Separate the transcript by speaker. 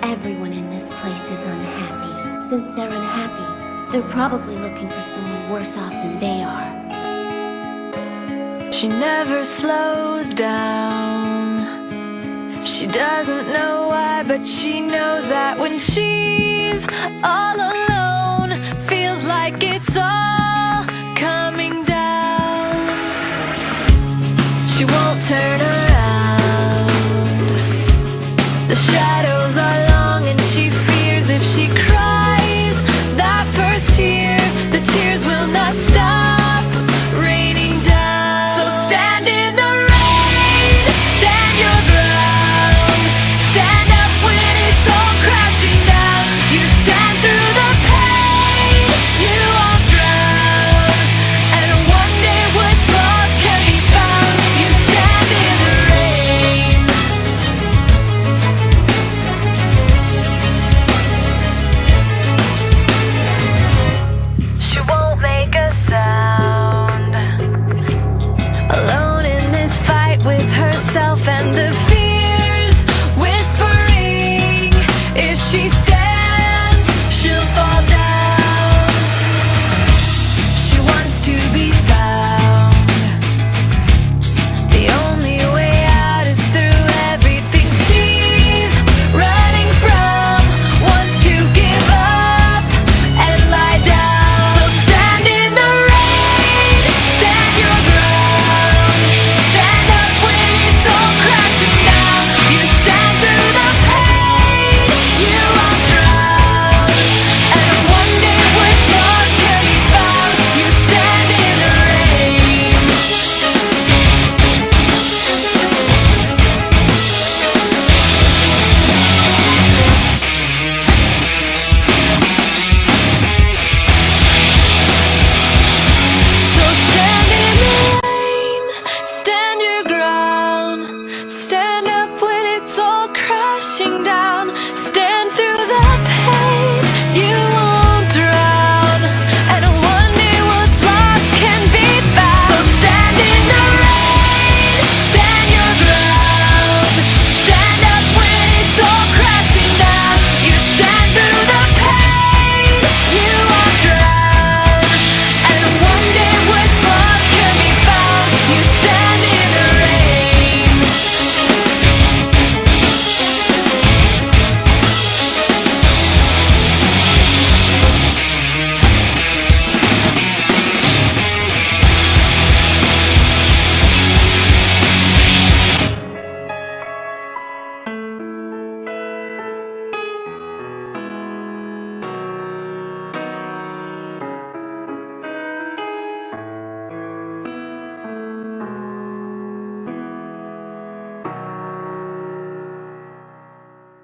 Speaker 1: Everyone in this place is unhappy. Since they're unhappy, they're probably looking for someone worse off than they are.
Speaker 2: She never slows down. She doesn't know why, but she knows that when she's all alone, feels like it's all coming down. She won't turn around. The shadows are long and she fears if she cries that first tear, the tears will not stop raining down. So stand in the rain, stand your ground, stand up when it's all crashing down. You stand through the pain, you won't drown, and one day what's lost can be found. You stand in the rain. She won't make a sound, alone in this fight with herself and the fears whispering. If she stands, she'll fall down. She wants to be found. The only way out is through everything she's running from. Wants to give up and lie down. So stand in the rain, stand your ground, stand up when it's all crashing down. You stand through the pain, you won't drown, and one day what's lost can be found. You stand in the rain. So stand in the rain, stand your ground, stand up when it's all crashing down.